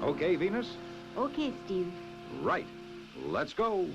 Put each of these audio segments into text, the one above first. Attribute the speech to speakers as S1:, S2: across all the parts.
S1: Okay, Venus?
S2: Okay, Steve.
S1: Right. Let's go.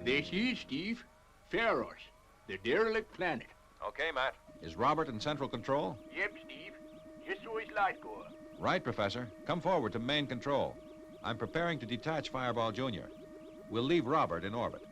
S3: This is, Steve. Pharos, the derelict planet.
S1: Okay, Matt. Is Robert in central control?
S3: Yep, Steve. Just so his light goes.
S1: Right, Professor. Come forward to main control. I'm preparing to detach Fireball Jr. We'll leave Robert in orbit.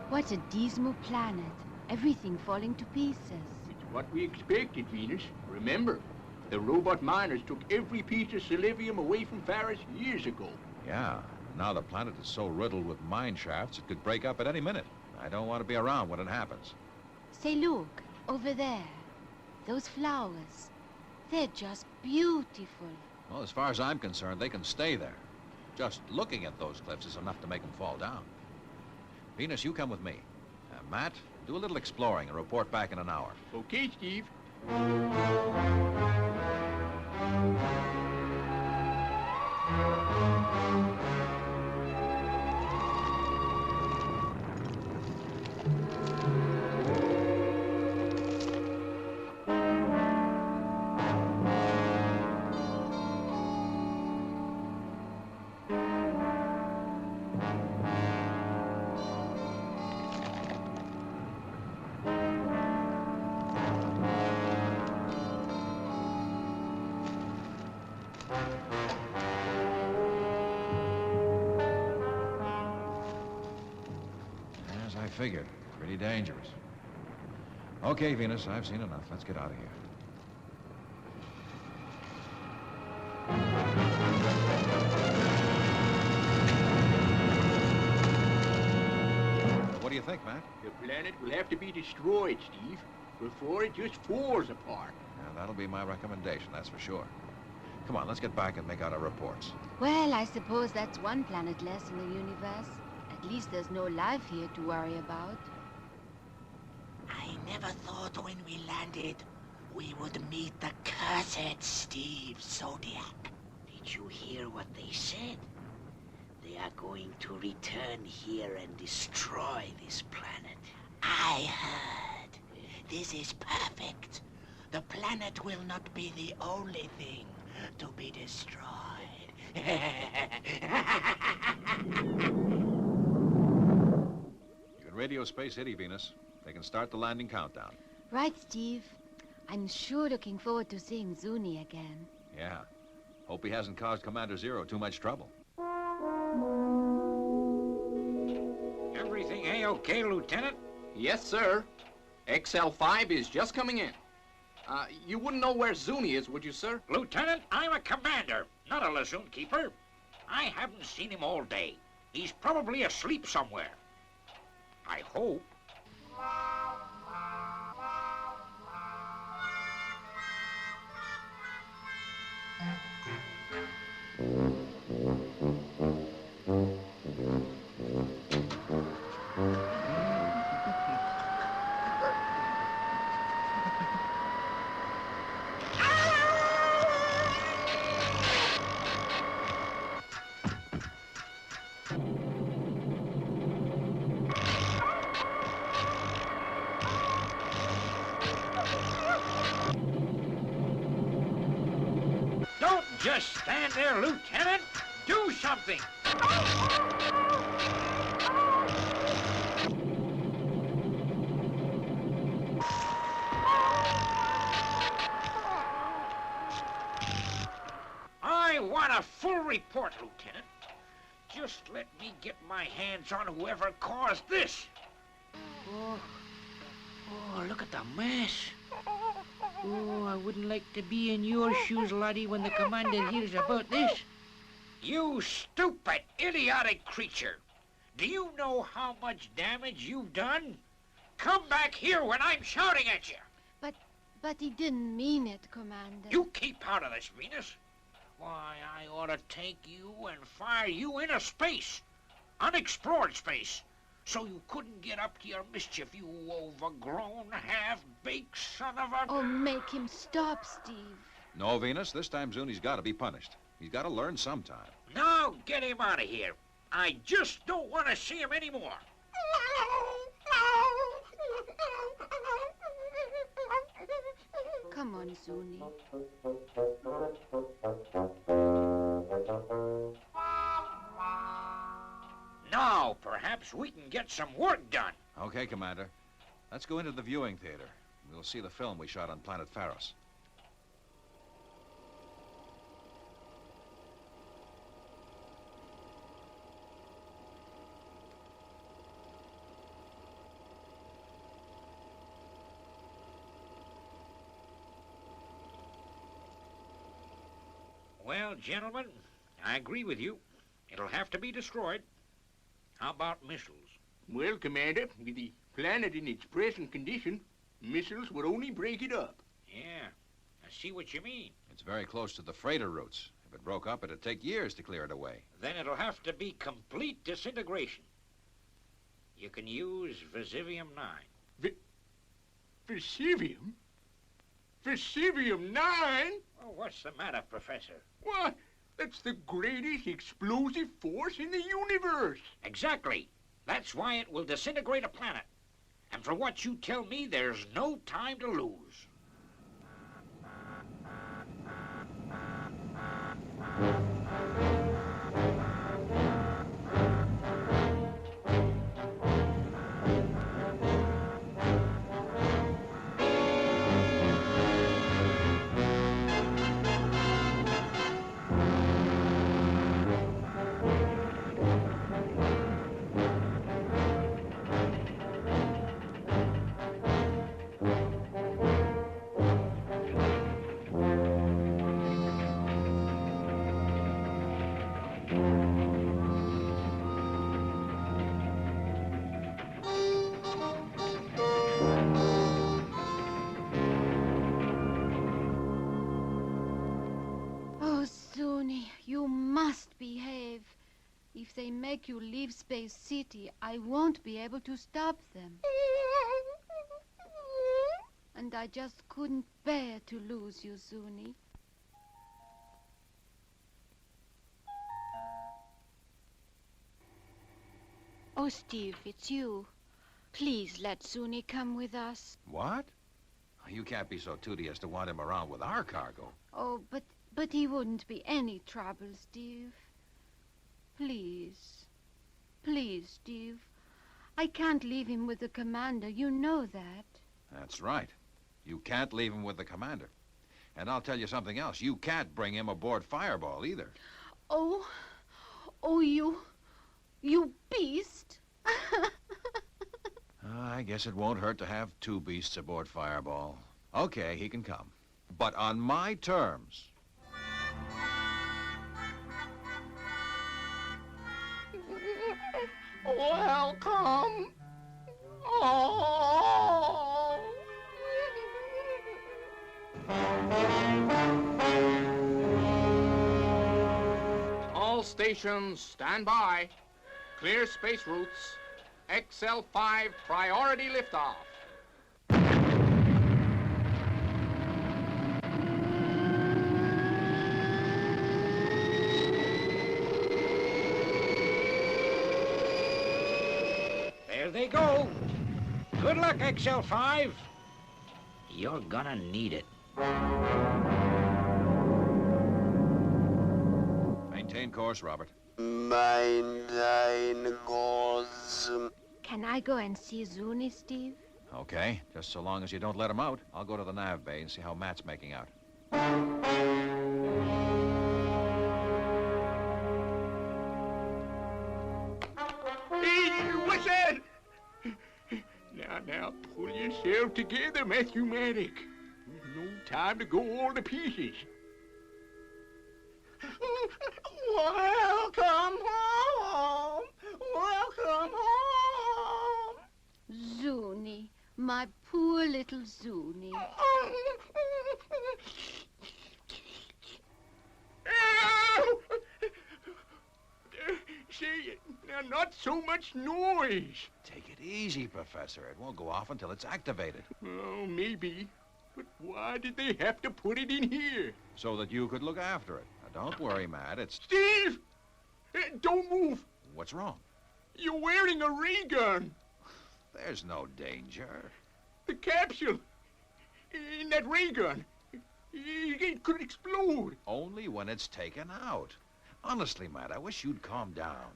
S2: What a dismal planet. Everything falling to pieces.
S3: It's what we expected, Venus. Remember, the robot miners took every piece of selenium away from Pharos years ago.
S1: Yeah. Now the planet is so riddled with mine shafts, it could break up at any minute. I don't want to be around when it happens.
S2: Say, look, over there. Those flowers. They're just beautiful.
S1: Well, as far as I'm concerned, they can stay there. Just looking at those cliffs is enough to make them fall down. Venus, you come with me. Matt, do a little exploring and report back in an hour.
S3: Okay, Steve.
S1: As I figured, pretty dangerous. Okay, Venus, I've seen enough. Let's get out of here. What do you think, Matt?
S3: The planet will have to be destroyed, Steve, before it just falls apart.
S1: Yeah, that'll be my recommendation, that's for sure. Come on, let's get back and make out our reports.
S2: Well, I suppose that's one planet less in the universe. At least there's no life here to worry about.
S4: I never thought when we landed we would meet the cursed Steve Zodiac. Did you hear what they said? They are going to return here and destroy this planet. I heard. This is perfect. The planet will not be the only thing to be destroyed.
S1: You can radio Space City, Venus. They can start the landing countdown.
S2: Right, Steve. I'm sure looking forward to seeing Zuni again.
S1: Yeah. Hope he hasn't caused Commander Zero too much trouble.
S5: Everything A-okay, Lieutenant?
S3: Yes, sir. XL5 is just coming in. You wouldn't know where Zuni is, would you, sir?
S5: Lieutenant, I'm a commander, not a lazoon keeper. I haven't seen him all day. He's probably asleep somewhere. I hope. Don't just stand there, Lieutenant. Do something. I want a full report, Lieutenant. Just let me get my hands on whoever caused this. Oh, look at the mess. Oh, I wouldn't like to be in your shoes, laddie, when the commander hears about this. You stupid, idiotic creature. Do you know how much damage you've done? Come back here when I'm shouting at you.
S2: But he didn't mean it, Commander.
S5: You keep out of this, Venus. Why, I ought to take you and fire you into space. Unexplored space. So you couldn't get up to your mischief, you overgrown, half-baked son of a...
S2: Oh, make him stop, Steve.
S1: No, Venus, this time Zuni's got to be punished. He's got to learn sometime.
S5: Now get him out of here. I just don't want to see him anymore.
S2: Come on, Zuni.
S5: Now, perhaps we can get some work done.
S1: Okay, Commander. Let's go into the viewing theater. We'll see the film we shot on Planet Pharos.
S5: Well, gentlemen, I agree with you. It'll have to be destroyed. How about missiles?
S3: Well, Commander, with the planet in its present condition, missiles would only break it up.
S5: Yeah, I see what you mean.
S1: It's very close to the freighter routes. If it broke up, it'd take years to clear it away.
S5: Then it'll have to be complete disintegration. You can use Visivium-9.
S3: Visivium? Visivium-9?
S5: Oh, what's the matter, Professor?
S3: What? That's the greatest explosive force in the universe.
S5: Exactly. That's why it will disintegrate a planet. And from what you tell me, there's no time to lose.
S2: If they make you leave Space City, I won't be able to stop them. And I just couldn't bear to lose you, Zuni. Oh, Steve, it's you. Please let Zuni come with us.
S1: What? You can't be so tooty as to want him around with our cargo.
S2: Oh, but he wouldn't be any trouble, Steve. Please. Please, Steve. I can't leave him with the commander. You know that.
S1: That's right. You can't leave him with the commander. And I'll tell you something else. You can't bring him aboard Fireball either.
S2: Oh, you beast.
S1: I guess it won't hurt to have two beasts aboard Fireball. Okay, he can come. But on my terms.
S3: Welcome. Oh. All stations, stand by. Clear space routes. xl5 priority liftoff.
S5: There they go. Good luck, xl5. You're gonna need it.
S1: Maintain course, Robert.
S6: Maintain course.
S2: Can I go and see Zuni, Steve?
S1: Okay, just so long as you don't let him out. I'll go to the nav bay and see how Matt's making out.
S3: Hey, what's that? Now, pull yourself together, Matthew Maddock. There's no time to go all to pieces. Welcome home! Welcome home!
S2: Zuni, my poor little Zuni.
S3: Say, now, not so much noise.
S1: Take it easy, Professor. It won't go off until it's activated.
S3: Oh, maybe. But why did they have to put it in here?
S1: So that you could look after it. Now, don't worry, Matt. It's...
S3: Steve! Don't move!
S1: What's wrong?
S3: You're wearing a ray gun.
S1: There's no danger.
S3: The capsule in that ray gun, it could explode.
S1: Only when it's taken out. Honestly, Matt, I wish you'd calm down.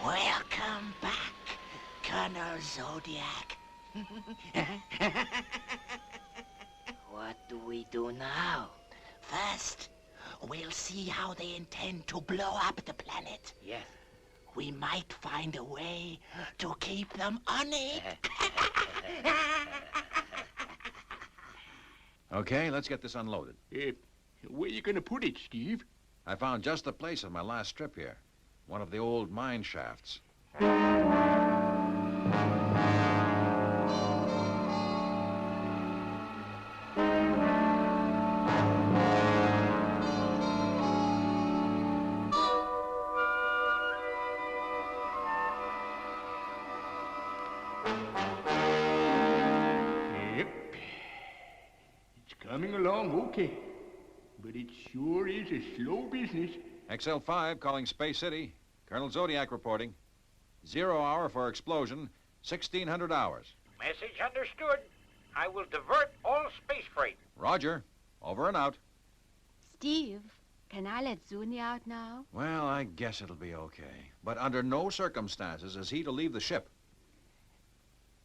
S4: Welcome back, Colonel Zodiac. What do we do now? First, we'll see how they intend to blow up the planet.
S5: Yes.
S4: We might find a way to keep them on it.
S1: Okay, let's get this unloaded.
S3: Where you gonna put it, Steve?
S1: I found just the place on my last trip here. One of the old mine shafts.
S3: Yep. It's coming along okay. But it sure is a slow business.
S1: XL5 calling Space City. Colonel Zodiac reporting. 0 hour for explosion, 1600 hours.
S5: Message understood. I will divert all space freight.
S1: Roger. Over and out.
S2: Steve, can I let Zuni out now?
S1: Well, I guess it'll be okay. But under no circumstances is he to leave the ship.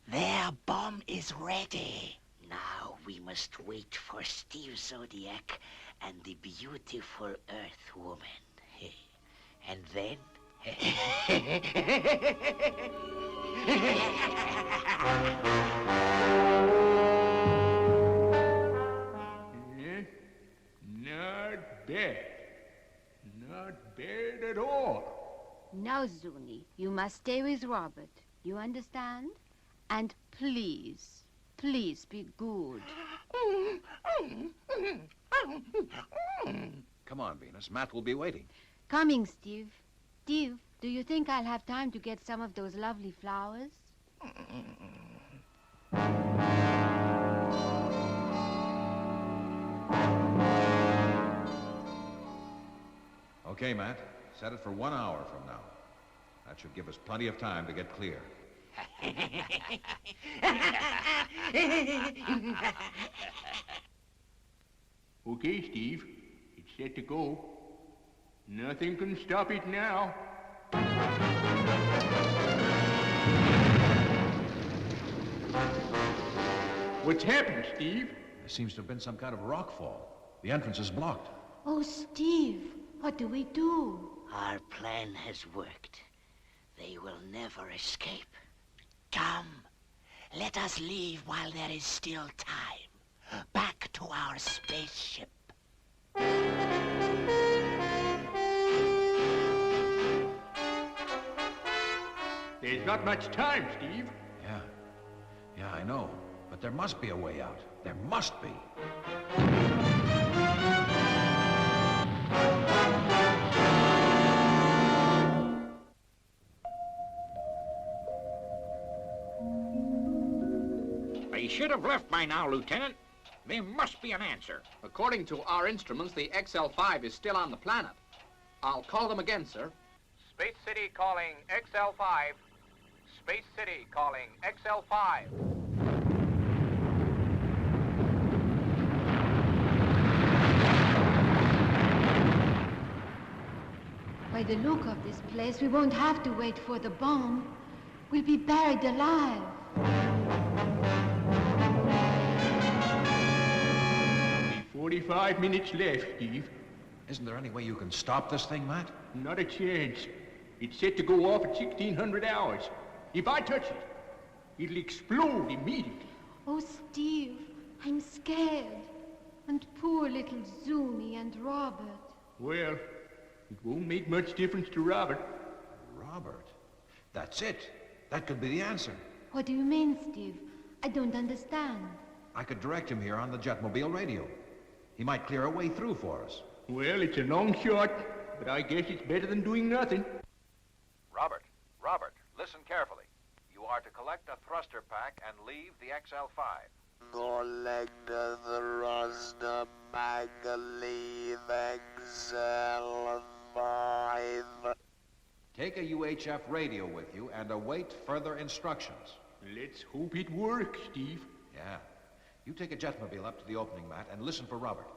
S4: Their bomb is ready. Now we must wait for Steve Zodiac and the beautiful Earth Woman. And then...
S3: Not bad. Not bad at all.
S2: Now, Zuni, you must stay with Robert. You understand? And please, please be good.
S1: Come on, Venus. Matt will be waiting.
S2: Coming, Steve. Steve, do you think I'll have time to get some of those lovely flowers?
S1: Okay, Matt. Set it for 1 hour from now. That should give us plenty of time to get clear.
S3: Okay, Steve. It's set to go. Nothing can stop it now. What's happened, Steve?
S1: There seems to have been some kind of rockfall. The entrance is blocked.
S2: Oh, Steve, what do we do?
S4: Our plan has worked. They will never escape. Come, let us leave while there is still time. Back to our spaceship.
S3: There's not much time, Steve.
S1: Yeah, I know. But there must be a way out. There must be.
S5: They should have left by now, Lieutenant. There must be an answer.
S6: According to our instruments, the xl5 is still on the planet. I'll call them again, sir.
S7: Space City calling XL5. Space City calling XL5.
S2: By the look of this place, we won't have to wait for the bomb. We'll be buried alive.
S3: 45 minutes left, Steve.
S1: Isn't there any way you can stop this thing, Matt?
S3: Not a chance. It's set to go off at 1600 hours. If I touch it, it'll explode immediately.
S2: Oh, Steve, I'm scared. And poor little Zuni and Robert.
S3: Well, it won't make much difference to Robert.
S1: Robert? That's it. That could be the answer.
S2: What do you mean, Steve? I don't understand.
S1: I could direct him here on the jetmobile radio. He might clear a way through for us.
S3: Well, it's a long shot, but I guess it's better than doing nothing.
S1: Robert, listen carefully. You are to collect a thruster pack and leave the XL5.
S8: Collect the thruster pack, leave XL5.
S1: Take a UHF radio with you and await further instructions.
S3: Let's hope it works, Steve.
S1: Yeah. You take a jetmobile up to the opening, Matt, and listen for Robert.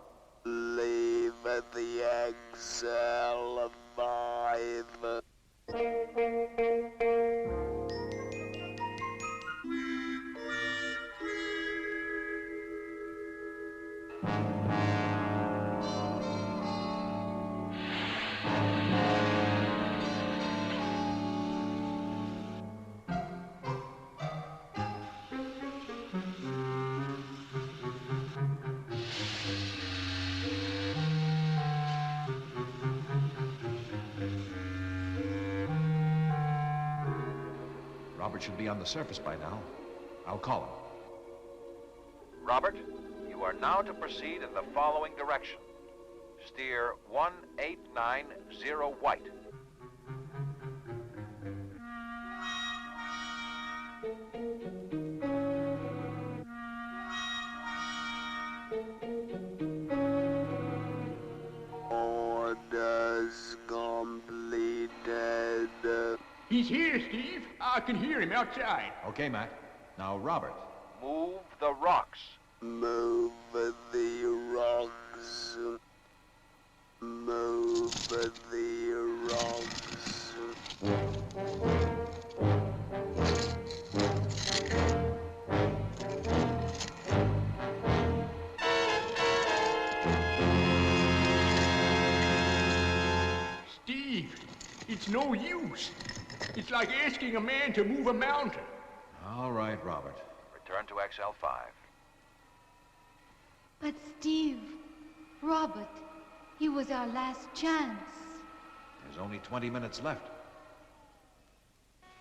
S8: Leave the XL5.
S1: Robert should be on the surface by now. I'll call him.
S9: Robert, you are now to proceed in the following direction. Steer 1890 white.
S8: Orders completed.
S3: He's here, Steve. I can hear him outside.
S1: Okay, Matt. Now, Robert.
S9: Move the rocks.
S8: Move the rocks. Move the rocks.
S3: Steve, it's no use. It's like asking a man to move a mountain.
S1: All right, Robert.
S9: Return to XL5.
S2: But Steve, Robert, he was our last chance.
S1: There's only 20 minutes left.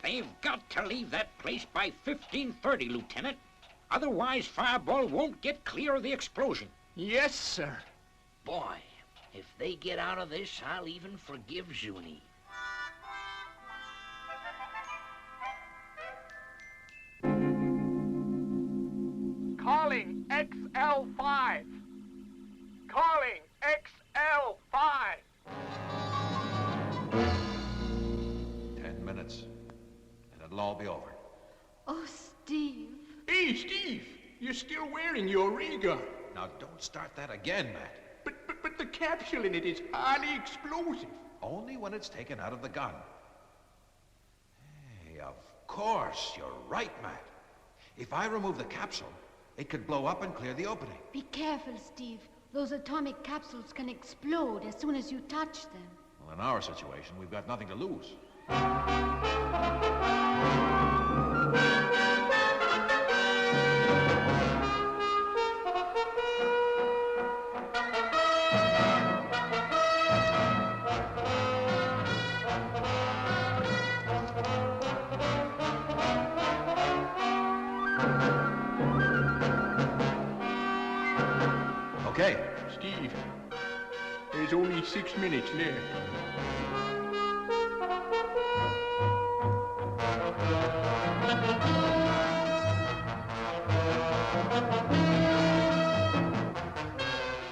S5: They've got to leave that place by 15:30, Lieutenant. Otherwise, Fireball won't get clear of the explosion.
S3: Yes, sir.
S4: Boy, if they get out of this, I'll even forgive Zuni.
S7: Calling XL5. Calling XL5.
S1: 10 minutes, and it'll all be over.
S2: Oh, Steve.
S3: Hey, Steve, you're still wearing your ray gun.
S1: Now, don't start that again, Matt.
S3: But the capsule in it is highly explosive.
S1: Only when it's taken out of the gun. Hey, of course, you're right, Matt. If I remove the capsule, it could blow up and clear the opening.
S2: Be careful, Steve. Those atomic capsules can explode as soon as you touch them.
S1: Well, in our situation, we've got nothing to lose. Okay.
S3: Steve, there's only 6 minutes left.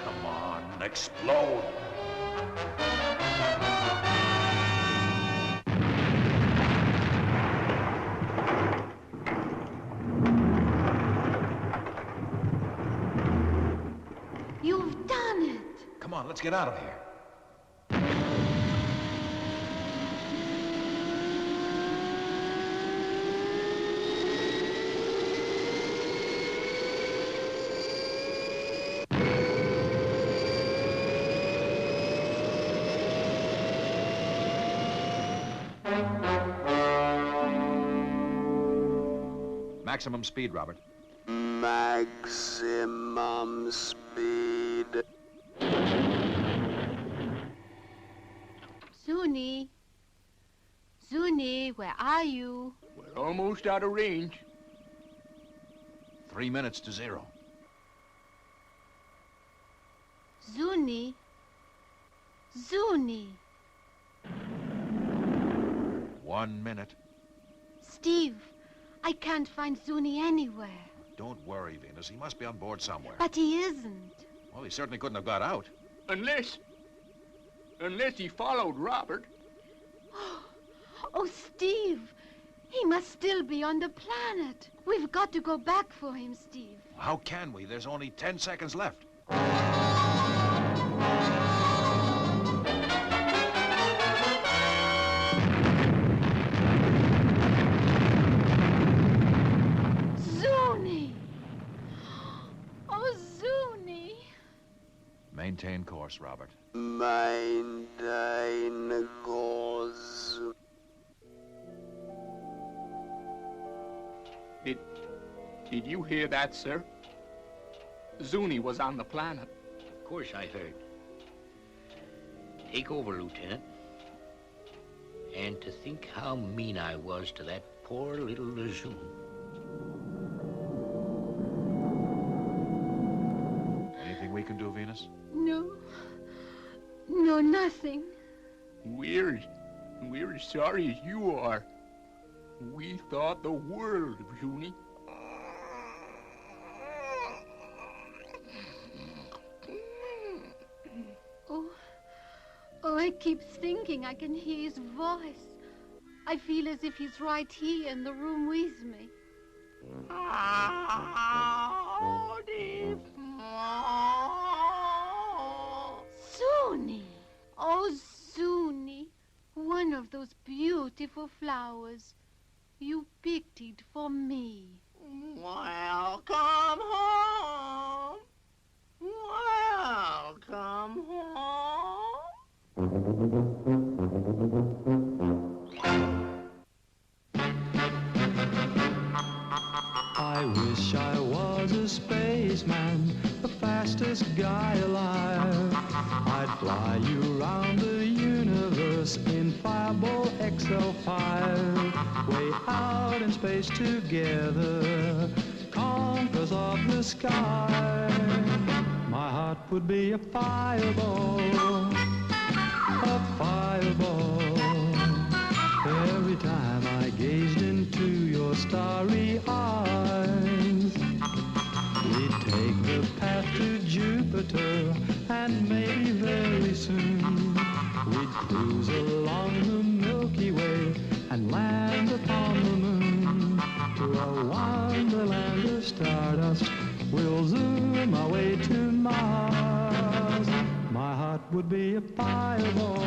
S1: Come on, explode.
S2: You've done it!
S1: Come on, let's get out of here. Maximum speed, Robert.
S8: Maximum speed.
S2: Zuni. Zuni, where are you?
S3: We're almost out of range.
S1: 3 minutes to 0.
S2: Zuni. Zuni.
S1: 1 minute.
S2: Steve, I can't find Zuni anywhere.
S1: Don't worry, Venus. He must be on board somewhere.
S2: But he isn't.
S1: Well, he certainly couldn't have got out.
S3: Unless he followed Robert.
S2: Oh, Steve, he must still be on the planet. We've got to go back for him, Steve.
S1: How can we? There's only 10 seconds left.
S2: Zuni! Oh, Zuni!
S1: Maintain course, Robert.
S8: Maintain course.
S3: Did you hear that, sir? Zuni was on the planet.
S4: Of course I heard. Take over, Lieutenant. And to think how mean I was to that poor little Lazoon.
S1: Anything we can do, Venus?
S2: No. No, nothing.
S3: We're as sorry as you are. We thought the world of Zuni.
S2: Oh, I keep thinking I can hear his voice. I feel as if he's right here in the room with me. Zuni! Oh, Zuni! One of those beautiful flowers. You picked it for me.
S4: Welcome home. Welcome home.
S10: I wish I was a spaceman, the fastest guy alive. I'd fly you around the universe in Fireball XL5. Way out in space together, conquerors of the sky. My heart would be a fireball, a fireball. Every time I gazed into your starry eyes, we'd take the path to Jupiter, and maybe very soon we'd cruise along the Milky Way and land upon the moon. To a wonderland of stardust, we'll zoom our way to Mars. My heart would be a fireball,